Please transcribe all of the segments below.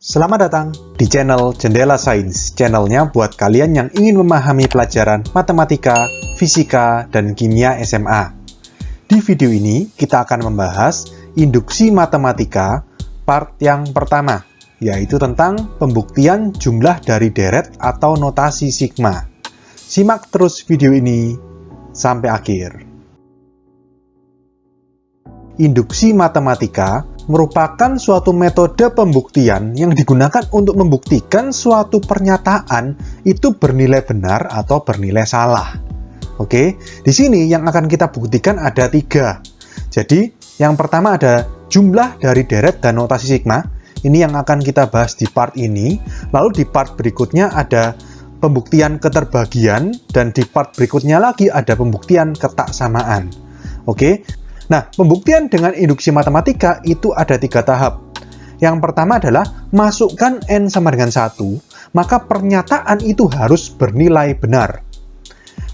Selamat datang di channel Jendela Sains, channelnya buat kalian yang ingin memahami pelajaran matematika, fisika, dan kimia SMA. Di video ini, kita akan membahas induksi matematika part yang pertama, yaitu tentang pembuktian jumlah dari deret atau notasi sigma. Simak terus video ini sampai akhir. Induksi matematika merupakan suatu metode pembuktian yang digunakan untuk membuktikan suatu pernyataan itu bernilai benar atau bernilai salah. Oke, di sini yang akan kita buktikan ada 3. Jadi, yang pertama ada jumlah dari deret dan notasi sigma. Ini yang akan kita bahas di part ini. Lalu di part berikutnya ada pembuktian keterbagian, dan di part berikutnya lagi ada pembuktian ketaksamaan. Oke. Nah, pembuktian dengan induksi matematika itu ada 3 tahap. Yang pertama adalah masukkan N sama dengan 1, maka pernyataan itu harus bernilai benar.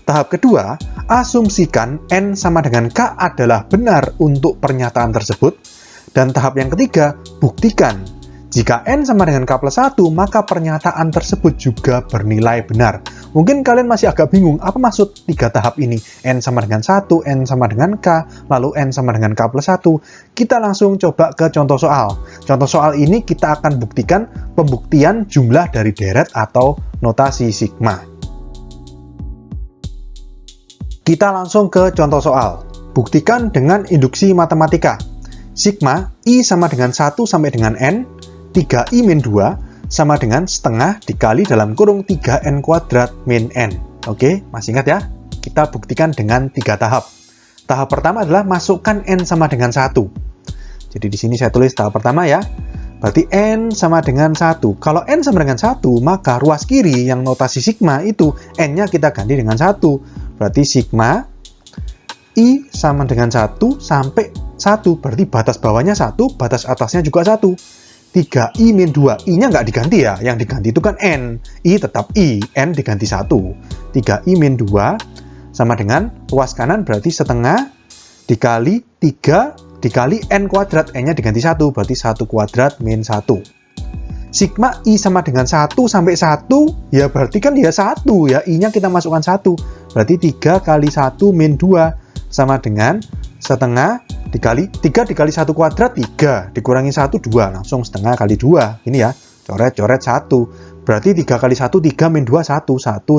Tahap kedua, asumsikan N sama dengan K adalah benar untuk pernyataan tersebut. Dan tahap yang ketiga, buktikan. Jika N sama dengan K plus 1, maka pernyataan tersebut juga bernilai benar. Mungkin kalian masih agak bingung, apa maksud 3 tahap ini? N sama dengan 1, N sama dengan K, lalu N sama dengan K plus 1. Kita langsung coba ke contoh soal. Contoh soal ini kita akan buktikan pembuktian jumlah dari deret atau notasi sigma. Kita langsung ke contoh soal. Buktikan dengan induksi matematika. Sigma, I sama dengan 1 sampai dengan N, 3i min 2 sama dengan setengah dikali dalam kurung 3n kuadrat min n. Oke, masih ingat ya? Kita buktikan dengan 3 tahap. Tahap pertama adalah masukkan n sama dengan 1. Jadi di sini saya tulis tahap pertama ya. Berarti n sama dengan 1. Kalau n sama dengan 1, maka ruas kiri yang notasi sigma itu n-nya kita ganti dengan 1. Berarti sigma I sama dengan 1 sampai 1. Berarti batas bawahnya 1, batas atasnya juga 1. 3i min 2, i-nya nggak diganti ya, yang diganti itu kan n, i tetap i, n diganti 1. 3i min 2 sama dengan ruas kanan berarti setengah dikali 3 dikali n kuadrat, n-nya diganti 1, berarti 1 kuadrat min 1. Sigma i sama dengan 1 sampai 1, ya berarti kan dia 1 ya, i-nya kita masukkan 1, berarti 3 kali 1 min 2 sama dengan setengah dikali 3 dikali 1 kuadrat 3 dikurangi 1 2, langsung setengah kali 2 ini ya, coret-coret 1, berarti 3 kali 1 3 min 2 1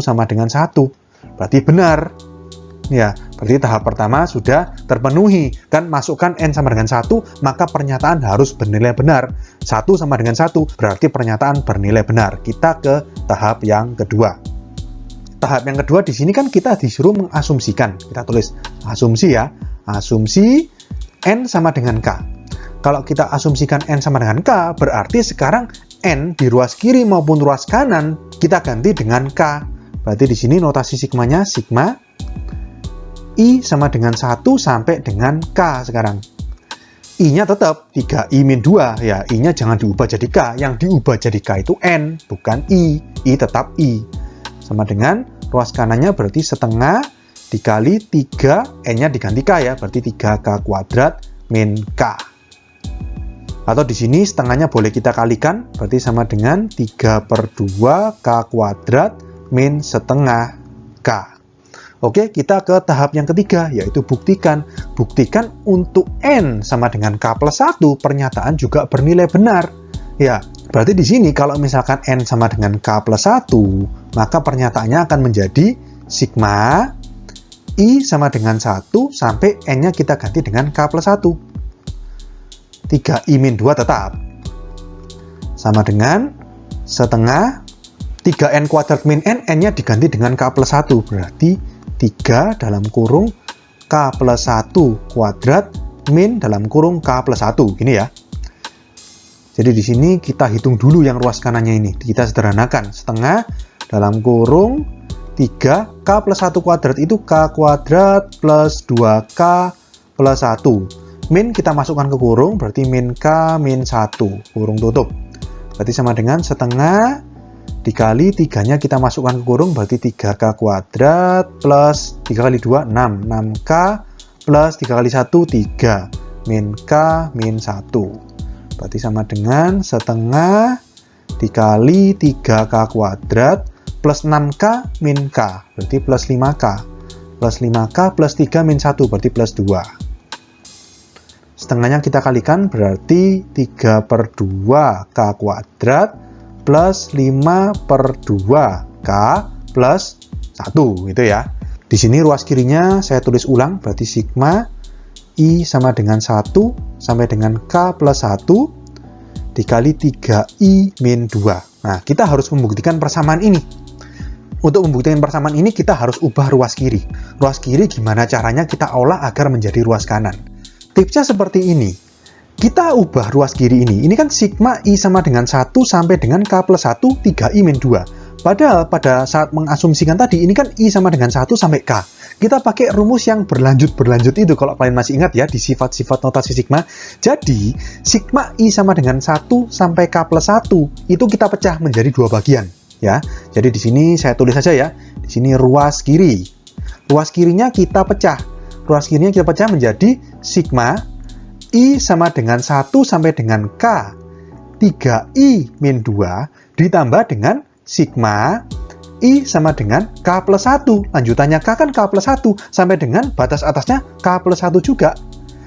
sama dengan 1, berarti benar ya. Berarti tahap pertama sudah terpenuhi kan, masukkan n sama dengan 1 maka pernyataan harus bernilai benar, 1 sama dengan 1 berarti pernyataan bernilai benar. Kita ke tahap yang kedua. Tahap yang kedua di sini kan kita disuruh mengasumsikan, kita tulis asumsi ya, asumsi N sama dengan K. Kalau kita asumsikan N sama dengan K, berarti sekarang N di ruas kiri maupun ruas kanan kita ganti dengan K. Berarti di sini notasi sigmanya sigma I sama dengan 1 sampai dengan K sekarang. I-nya tetap 3i min 2 ya, I-nya jangan diubah jadi K, yang diubah jadi K itu N, bukan I tetap I. Sama dengan ruas kanannya berarti setengah dikali 3, n-nya diganti k ya, berarti 3k kuadrat min k. Atau di sini setengahnya boleh kita kalikan, berarti sama dengan 3/2 k kuadrat min setengah k. Oke, kita ke tahap yang ketiga, yaitu buktikan. Buktikan untuk n sama dengan k plus 1, pernyataan juga bernilai benar. Ya, berarti di sini kalau misalkan n sama dengan k plus 1, maka pernyataannya akan menjadi sigma I sama dengan 1 sampai n-nya kita ganti dengan k plus 1. 3i min 2 tetap. Sama dengan setengah 3n kuadrat min n, n-nya diganti dengan k plus 1. Berarti 3 dalam kurung k plus 1 kuadrat min dalam kurung k plus 1. Gini ya. Jadi di sini kita hitung dulu yang ruas kanannya ini. Kita sederhanakan. Setengah dalam kurung 3, k plus 1 kuadrat itu k kuadrat plus 2k plus 1. Min kita masukkan ke kurung, berarti min k min 1. Kurung tutup. Berarti sama dengan setengah dikali 3-nya kita masukkan ke kurung, berarti 3k kuadrat plus 3 kali 2, 6. 6k plus 3 kali 1, 3. Min k min 1. Berarti sama dengan setengah dikali 3K kuadrat plus 6K min K, berarti plus 5K. Plus 5K plus 3 min 1, berarti plus 2. Setengahnya kita kalikan, berarti 3 per 2K kuadrat plus 5 per 2K plus 1, gitu ya. Di sini ruas kirinya saya tulis ulang, berarti sigma I sama dengan 1 sampai dengan K plus 1 dikali 3I min 2. Nah, kita harus membuktikan persamaan ini. Untuk membuktikan persamaan ini, kita harus ubah ruas kiri. Ruas kiri gimana caranya kita olah agar menjadi ruas kanan. Tipsnya seperti ini. Kita ubah ruas kiri ini. Ini kan sigma I sama dengan 1 sampai dengan K plus 1 3I min 2. Padahal pada saat mengasumsikan tadi, ini kan I sama dengan 1 sampai K. Kita pakai rumus yang berlanjut-berlanjut itu, kalau kalian masih ingat ya, di sifat-sifat notasi sigma. Jadi, sigma I sama dengan 1 sampai K plus 1, itu kita pecah menjadi 2 bagian. Ya. Jadi di sini saya tulis saja ya, di sini ruas kiri. Ruas kirinya kita pecah. Ruas kirinya kita pecah menjadi sigma I sama dengan 1 sampai dengan K 3I min 2 ditambah dengan sigma I sama dengan K plus 1. Lanjutannya K kan K plus 1 sampai dengan batas atasnya K plus 1 juga.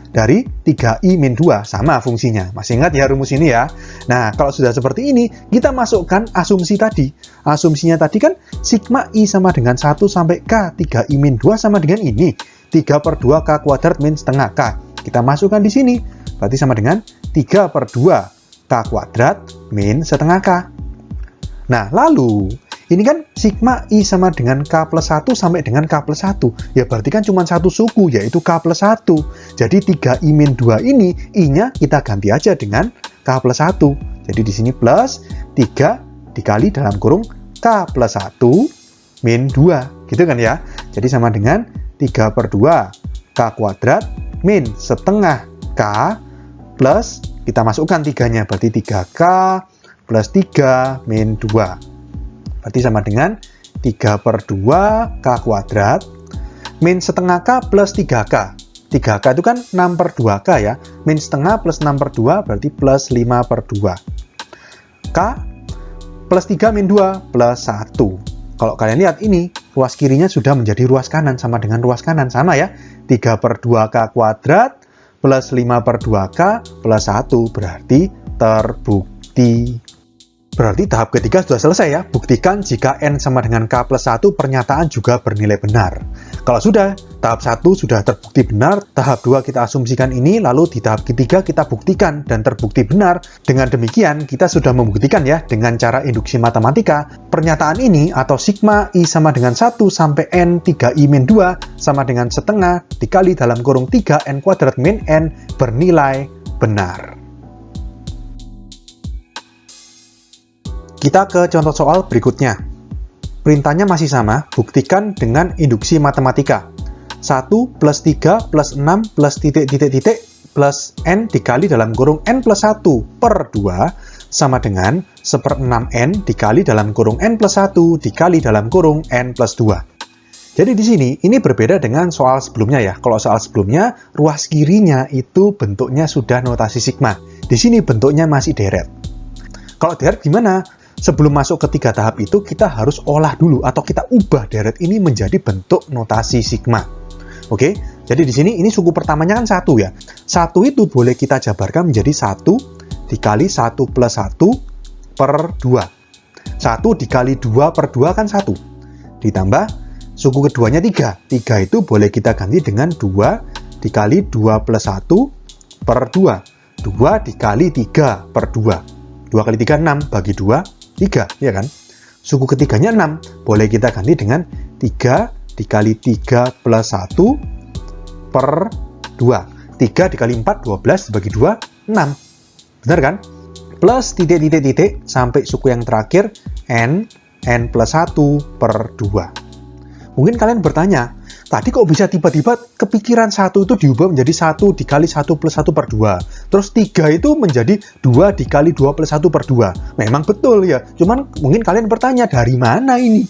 Dari 3I min 2. Sama fungsinya. Masih ingat ya rumus ini ya? Nah, kalau sudah seperti ini, kita masukkan asumsi tadi. Asumsinya tadi kan sigma I sama dengan 1 sampai K 3I min 2 sama dengan ini. 3 per 2 K kuadrat min setengah K. Kita masukkan di sini. Berarti sama dengan 3 per 2 K kuadrat min setengah K. Nah, lalu, ini kan sigma I sama dengan K plus 1 sampai dengan K plus 1. Ya, berarti kan cuma satu suku, yaitu K plus 1. Jadi 3I min 2 ini, I-nya kita ganti aja dengan K plus 1. Jadi di sini plus 3 dikali dalam kurung K plus 1 min 2. Gitu kan ya? Jadi sama dengan 3 per 2 K kuadrat min setengah K plus, kita masukkan 3-nya, berarti 3K plus 3 min 2. Berarti sama dengan 3 per 2 K kuadrat min setengah K plus 3K. 3K itu kan 6 per 2K ya. Min setengah plus 6 per 2 berarti plus 5 per 2. K plus 3 min 2 plus 1. Kalau kalian lihat ini, ruas kirinya sudah menjadi ruas kanan sama dengan ruas kanan. Sama ya. 3 per 2K kuadrat plus 5 per 2K plus 1 berarti terbukti. Berarti tahap ketiga sudah selesai ya. Buktikan jika N sama dengan K plus 1 pernyataan juga bernilai benar. Kalau sudah, tahap 1 sudah terbukti benar, tahap 2 kita asumsikan ini, lalu di tahap ketiga kita buktikan dan terbukti benar. Dengan demikian, kita sudah membuktikan ya, dengan cara induksi matematika, pernyataan ini atau sigma I sama dengan 1 sampai N 3I min 2 sama dengan setengah dikali dalam kurung 3N kuadrat min N bernilai benar. Kita ke contoh soal berikutnya. Perintahnya masih sama, buktikan dengan induksi matematika. 1 plus 3 plus 6 plus titik-titik-titik plus N dikali dalam kurung N plus 1 per 2 sama dengan 1/6N dikali dalam kurung N plus 1 dikali dalam kurung N plus 2. Jadi di sini, ini berbeda dengan soal sebelumnya ya. Kalau soal sebelumnya, ruas kirinya itu bentuknya sudah notasi sigma. Di sini bentuknya masih deret. Kalau deret gimana? Sebelum masuk ke 3 tahap itu, kita harus olah dulu atau kita ubah deret ini menjadi bentuk notasi sigma. Oke, jadi di sini ini suku pertamanya kan 1 ya. 1 itu boleh kita jabarkan menjadi 1 dikali 1 plus 1 per 2. 1 dikali 2 per 2 kan 1. Ditambah suku keduanya 3. 3 itu boleh kita ganti dengan 2 dikali 2 plus 1 per 2. 2 dikali 3 per 2. 2 kali 3, 6. Bagi 2, 3, ya kan? Suku ketiganya 6. Boleh kita ganti dengan 3 dikali 3 plus 1 per 2. 3 dikali 4, 12. Bagi 2, 6. Benar kan? Plus titik-titik-titik sampai suku yang terakhir, N plus 1 per 2. Mungkin kalian bertanya, tadi kok bisa tiba-tiba kepikiran 1 itu diubah menjadi 1 dikali 1 plus 1 per 2. Terus 3 itu menjadi 2 dikali 2 plus 1 per 2. Memang betul ya. Cuman mungkin kalian bertanya, dari mana ini?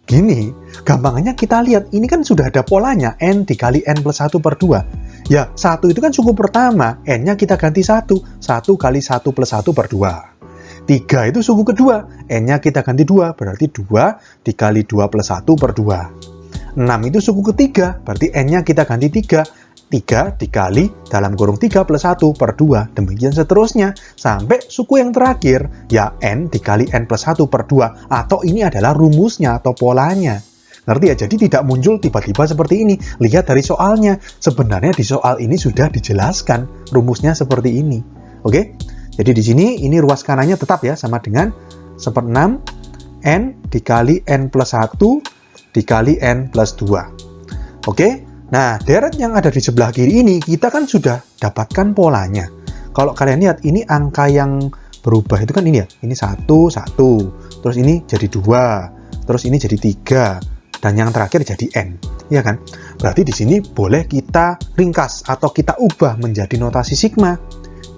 Gini, gampangnya kita lihat, ini kan sudah ada polanya, N dikali N plus 1 per 2. Ya, 1 itu kan suku pertama, N-nya kita ganti 1. 1 kali 1 plus 1 per 2. 3 itu suku kedua, N-nya kita ganti 2, berarti 2 dikali 2 plus 1 per 2. 6 itu suku ketiga, berarti N-nya kita ganti 3, 3 dikali dalam kurung 3 plus 1 per 2. Demikian seterusnya, sampai suku yang terakhir, ya N dikali N plus 1 per 2, atau ini adalah rumusnya atau polanya. Ngerti ya? Jadi tidak muncul tiba-tiba seperti ini. Lihat dari soalnya, sebenarnya di soal ini sudah dijelaskan rumusnya seperti ini. Oke? Jadi di sini, ini ruas kanannya tetap ya, sama dengan 1/6 N dikali N plus 1 dikali N plus 2. Oke? Nah, deret yang ada di sebelah kiri ini, kita kan sudah dapatkan polanya. Kalau kalian lihat, ini angka yang berubah itu kan ini ya. Ini 1, 1. Terus ini jadi 2. Terus ini jadi 3. Dan yang terakhir jadi N. Ya kan? Berarti di sini boleh kita ringkas atau kita ubah menjadi notasi sigma.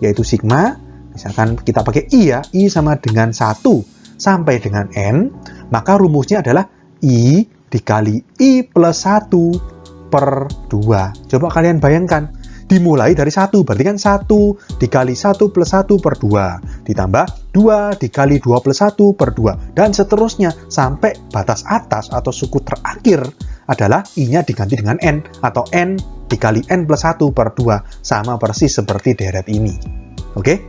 Yaitu sigma, misalkan kita pakai I ya. I sama dengan 1 sampai dengan N. Maka rumusnya adalah I dikali I plus 1 per 2. Coba kalian bayangkan, dimulai dari 1, berarti kan 1 dikali 1 plus 1 per 2, ditambah 2 dikali 2 plus 1 per 2, dan seterusnya, sampai batas atas atau suku terakhir adalah I-nya diganti dengan N, atau N dikali N plus 1 per 2, sama persis seperti deret ini. Oke?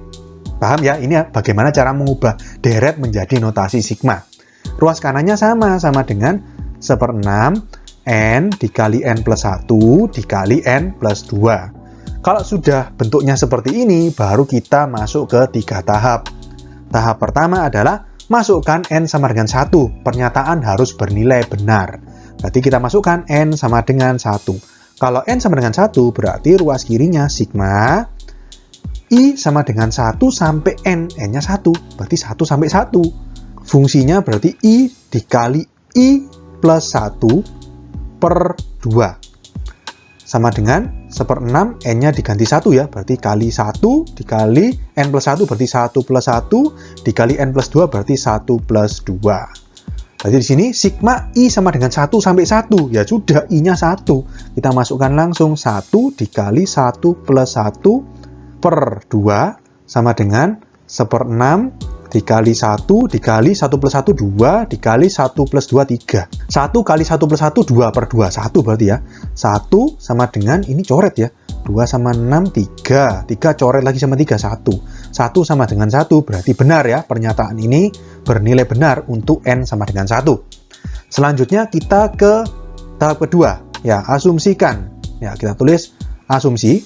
Paham ya? Ini bagaimana cara mengubah deret menjadi notasi sigma. Ruas kanannya sama dengan 1/6 N dikali N plus 1 dikali N plus 2. Kalau sudah bentuknya seperti ini, baru kita masuk ke 3 tahap. Tahap pertama adalah masukkan N sama dengan 1. Pernyataan harus bernilai benar. Berarti kita masukkan N sama dengan 1. Kalau N sama dengan 1, berarti ruas kirinya sigma I sama dengan 1 sampai N. N-nya 1, berarti 1 sampai 1. Fungsinya berarti I dikali I plus 1 per 2 sama dengan 1/6 N-nya diganti 1 ya, berarti kali 1 dikali N plus 1 berarti 1 plus 1 dikali N plus 2 berarti 1 plus 2. Berarti di sini sigma I sama dengan 1 sampai 1, ya sudah I-nya 1. Kita masukkan langsung 1 dikali 1 plus 1 per 2 sama dengan 1/6 dikali 1 dikali 1 plus 1 2 dikali 1 plus 2 3. 1 kali 1 plus 1 2 per 2, 1 berarti ya. 1 sama dengan, ini coret ya, 2 sama 6 3, 3 coret lagi sama 3 1. 1 sama dengan 1 berarti benar ya, pernyataan ini bernilai benar untuk N sama dengan 1. Selanjutnya kita ke tahap kedua ya, asumsikan. Ya, kita tulis asumsi.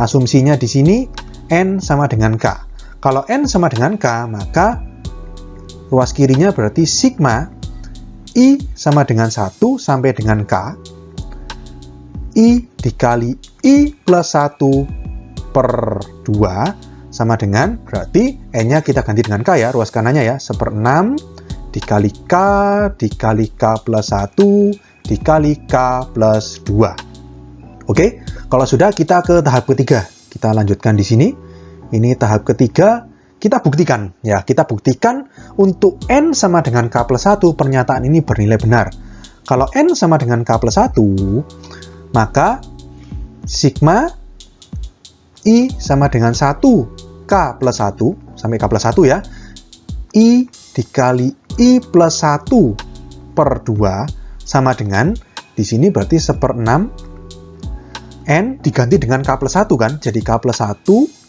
Asumsinya di sini N sama dengan K. Kalau N sama dengan K, maka ruas kirinya berarti sigma I sama dengan 1 sampai dengan K. I dikali I plus 1 per 2 sama dengan, berarti N-nya kita ganti dengan K ya, ruas kanannya ya, 1/6 dikali K dikali K plus 1 dikali K plus 2. Oke, kalau sudah kita ke tahap ketiga. Kita lanjutkan di sini. Ini tahap ketiga, kita buktikan. Ya, kita buktikan untuk N sama dengan K plus 1, pernyataan ini bernilai benar. Kalau N sama dengan K plus 1, maka sigma I sama dengan 1 K plus 1, sampai K plus 1 ya, I dikali I plus 1 per 2, sama dengan, di sini berarti 1/6, N diganti dengan K plus 1 kan, jadi K plus 1,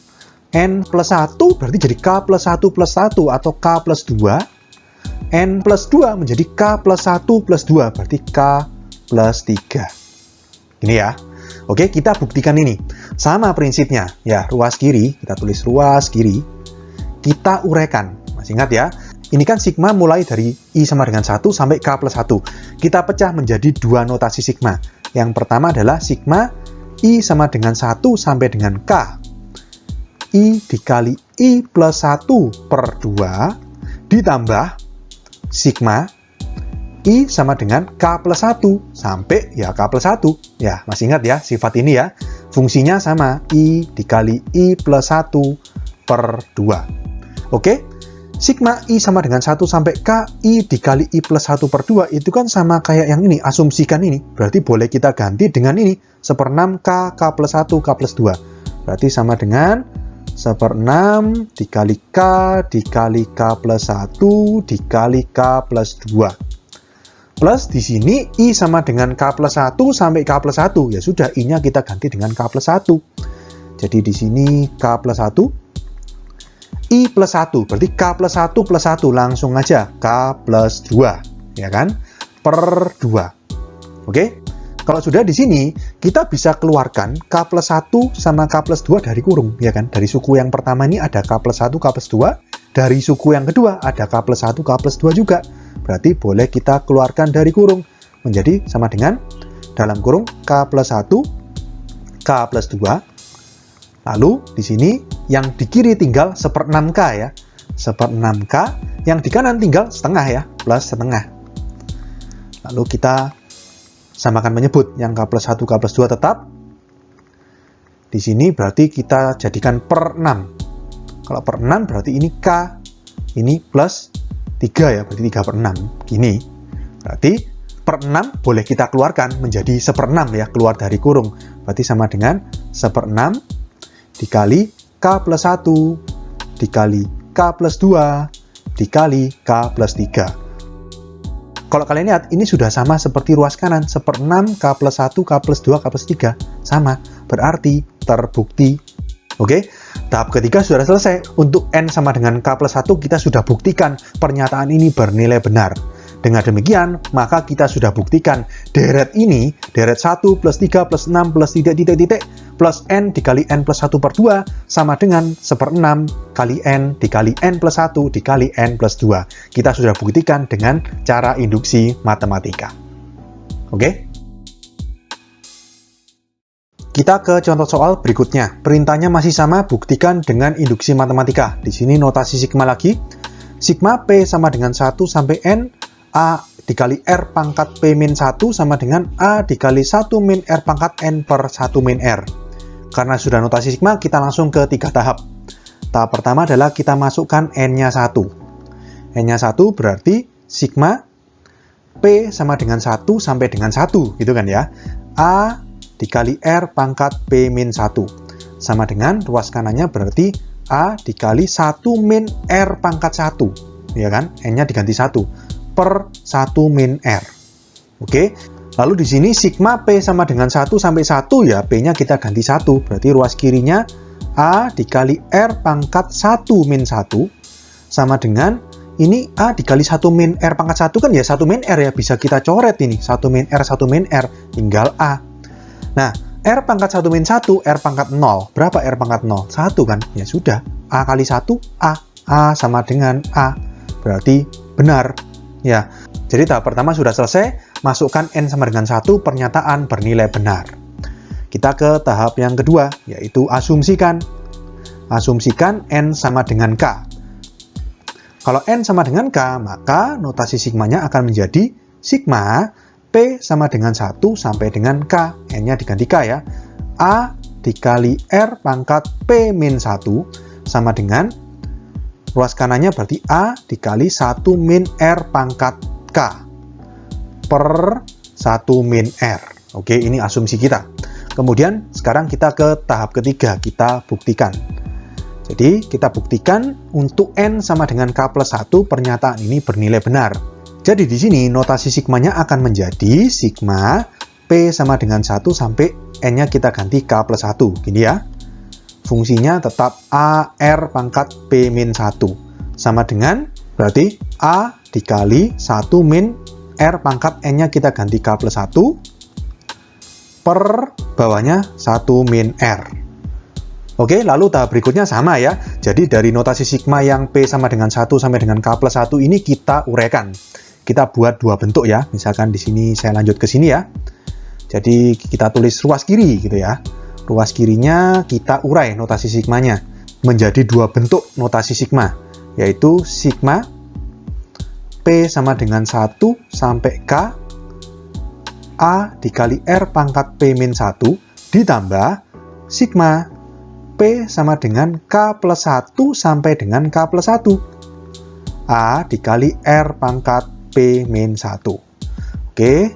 N plus 1 berarti jadi K plus 1 plus 1 atau K plus 2. N plus 2 menjadi K plus 1 plus 2 berarti K plus 3. Ini ya. Oke, kita buktikan ini. Sama prinsipnya. Ya, ruas kiri, kita tulis ruas kiri. Kita uraikan. Masih ingat ya? Ini kan sigma mulai dari I sama dengan 1 sampai K plus 1. Kita pecah menjadi dua notasi sigma. Yang pertama adalah sigma I sama dengan 1 sampai dengan K. I dikali I plus 1 per 2 ditambah sigma I sama dengan K plus 1 sampai ya K plus 1. Ya, masih ingat ya sifat ini ya. Fungsinya sama, I dikali I plus 1 per 2. Oke, sigma I sama dengan 1 sampai K, I dikali I plus 1 per 2 itu kan sama kayak yang ini, asumsikan ini. Berarti boleh kita ganti dengan ini, 1/6 K, K plus 1, K plus 2. Berarti sama dengan 1/6 dikali K dikali K plus 1 dikali K plus 2. Plus di sini I sama dengan K plus 1 sampai K plus 1. Ya sudah, I-nya kita ganti dengan K plus 1. Jadi di sini K plus 1, I plus 1. Berarti K plus 1 plus 1. Langsung aja K plus 2. Ya kan? Per 2. Oke? Kalau sudah di sini, kita bisa keluarkan K plus 1 sama K plus 2 dari kurung. Ya kan? Dari suku yang pertama ini ada K plus 1, K plus 2. Dari suku yang kedua ada K plus 1, K plus 2 juga. Berarti boleh kita keluarkan dari kurung. Menjadi sama dengan dalam kurung K plus 1, K plus 2. Lalu di sini yang di kiri tinggal 1/6K ya. 1/6K. Yang di kanan tinggal setengah ya. Plus setengah. Lalu kita samakan menyebut. Yang K plus 1, K plus 2 tetap. Di sini berarti kita jadikan per 6. Kalau per 6 berarti ini K. Ini plus 3 ya, berarti 3/6. Gini. Berarti per 6 boleh kita keluarkan menjadi 1/6 ya, keluar dari kurung. Berarti sama dengan 1/6 dikali K plus 1 dikali K plus 2 dikali K plus 3. Kalau kalian lihat, ini sudah sama seperti ruas kanan. 1/6 K plus 1, K plus 2, K plus 3. Sama. Berarti terbukti. Oke, tahap ketiga sudah selesai. Untuk N sama dengan K plus 1, kita sudah buktikan pernyataan ini bernilai benar. Dengan demikian, maka kita sudah buktikan deret ini, deret 1 plus 3 plus 6 plus titik plus N dikali N plus 1 per 2 sama dengan 1/6 kali N dikali N plus 1 dikali N plus 2. Kita sudah buktikan dengan cara induksi matematika. Oke? Kita ke contoh soal berikutnya. Perintahnya masih sama, buktikan dengan induksi matematika. Di sini notasi sigma lagi. Sigma P sama dengan 1 sampai N, A dikali R pangkat P min 1 sama dengan A dikali 1 min R pangkat N per 1 min R. Karena sudah notasi sigma, kita langsung ke 3 tahap. Tahap pertama adalah kita masukkan N-nya 1. N-nya 1 berarti sigma P sama dengan 1 sampai dengan 1, gitu kan ya. A dikali R pangkat P min 1. Sama dengan ruas kanannya berarti A dikali 1 min R pangkat 1. Ya kan? N-nya diganti 1. Per 1 min R. Oke. Lalu di sini sigma P sama dengan 1 sampai 1 ya, P-nya kita ganti 1. Berarti ruas kirinya A dikali R pangkat 1 min 1 sama dengan ini A dikali 1 min R pangkat 1 kan ya 1 min R ya, bisa kita coret ini. 1 min R, 1 min R, tinggal A. Nah, R pangkat 1 min 1, R pangkat 0. Berapa R pangkat 0? 1 kan? Ya sudah, A kali 1, A. A sama dengan A. Berarti benar. Ya, jadi tahap pertama sudah selesai, masukkan N sama dengan 1, pernyataan bernilai benar. Kita ke tahap yang kedua, yaitu asumsikan. Asumsikan N sama dengan K. Kalau N sama dengan K, maka notasi sigmanya akan menjadi sigma P sama dengan 1 sampai dengan K. N-nya diganti K ya. A dikali R pangkat P min 1 sama dengan ruas kanannya berarti A dikali 1 min R pangkat K per 1 min R. Oke, ini asumsi kita. Kemudian sekarang kita ke tahap ketiga, kita buktikan. Jadi kita buktikan untuk N sama dengan K plus 1, pernyataan ini bernilai benar. Jadi di sini notasi sigmanya akan menjadi sigma P sama dengan 1 sampai N-nya kita ganti K plus 1. Gini ya. Fungsinya tetap A R pangkat P min 1. Sama dengan berarti A dikali 1 min R pangkat N-nya kita ganti K plus 1 per bawahnya 1 min R. Oke, lalu tahap berikutnya sama ya. Jadi dari notasi sigma yang P sama dengan 1 sampai dengan K plus 1 ini kita uraikan. Kita buat dua bentuk ya. Misalkan di sini saya lanjut ke sini ya. Jadi kita tulis ruas kiri gitu ya. Ruas kirinya kita urai notasi sigmanya menjadi dua bentuk notasi sigma, yaitu sigma P sama dengan 1 sampai K A dikali R pangkat P min 1 ditambah sigma P sama dengan K plus 1 sampai dengan K plus 1 A dikali R pangkat P min 1. Oke,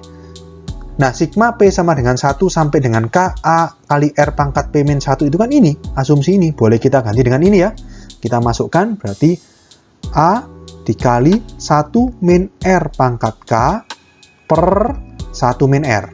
Nah, sigma P sama dengan 1 sampai dengan K A kali R pangkat P min 1 itu kan ini, asumsi ini. Boleh kita ganti dengan ini ya. Kita masukkan berarti A dikali 1 min R pangkat K per 1 min R.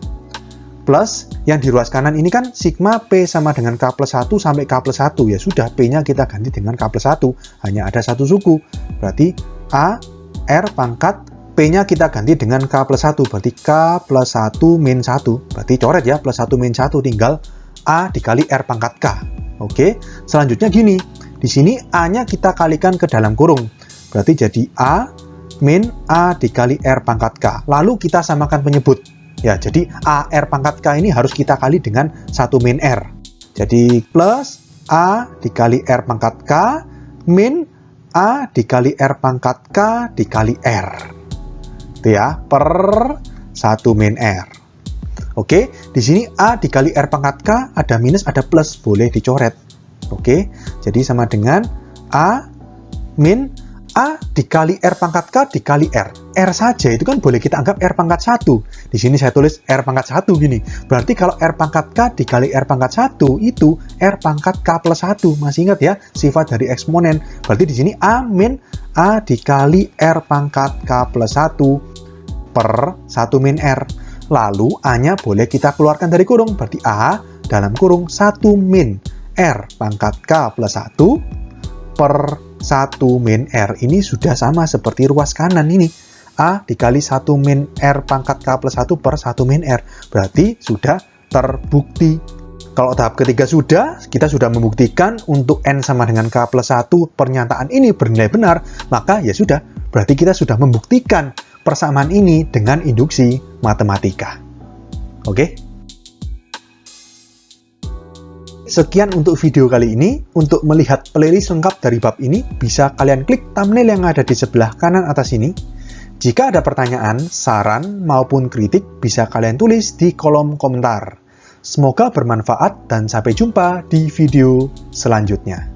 Plus, yang di ruas kanan ini kan sigma P sama dengan K plus 1 sampai K plus 1. Ya sudah, P-nya kita ganti dengan K plus 1. Hanya ada satu suku. Berarti A, R pangkat P-nya kita ganti dengan K plus 1, berarti K plus 1 min 1. Berarti coret ya, plus 1 min 1, tinggal A dikali R pangkat K. Oke, selanjutnya gini. Di sini A-nya kita kalikan ke dalam kurung. Berarti jadi A min A dikali R pangkat K. Lalu kita samakan penyebut. Ya, jadi A R pangkat K ini harus kita kali dengan 1 min R. Jadi plus A dikali R pangkat K min A dikali R pangkat K dikali R. Ya, per 1 min R. Oke, di sini A dikali R pangkat K ada minus, ada plus, boleh dicoret. Oke, jadi sama dengan A min A dikali R pangkat K dikali R. R saja itu kan boleh kita anggap R pangkat 1. Di sini saya tulis R pangkat 1 gini. Berarti kalau R pangkat K dikali R pangkat 1 itu R pangkat K plus 1. Masih ingat ya, sifat dari eksponen. Berarti di sini A min A dikali R pangkat K plus 1 per 1 min R. Lalu A-nya boleh kita keluarkan dari kurung. Berarti A dalam kurung 1 min R pangkat K plus 1 per 1 min R. Ini sudah sama seperti ruas kanan ini. A dikali 1 min R pangkat K plus 1 per 1 min R. Berarti sudah terbukti. Kalau tahap ketiga sudah, kita sudah membuktikan untuk N sama dengan K plus 1 pernyataan ini bernilai benar, maka ya sudah, berarti kita sudah membuktikan persamaan ini dengan induksi matematika. Oke? Sekian untuk video kali ini. Untuk melihat playlist lengkap dari bab ini, bisa kalian klik thumbnail yang ada di sebelah kanan atas ini. Jika ada pertanyaan, saran, maupun kritik, bisa kalian tulis di kolom komentar. Semoga bermanfaat dan sampai jumpa di video selanjutnya.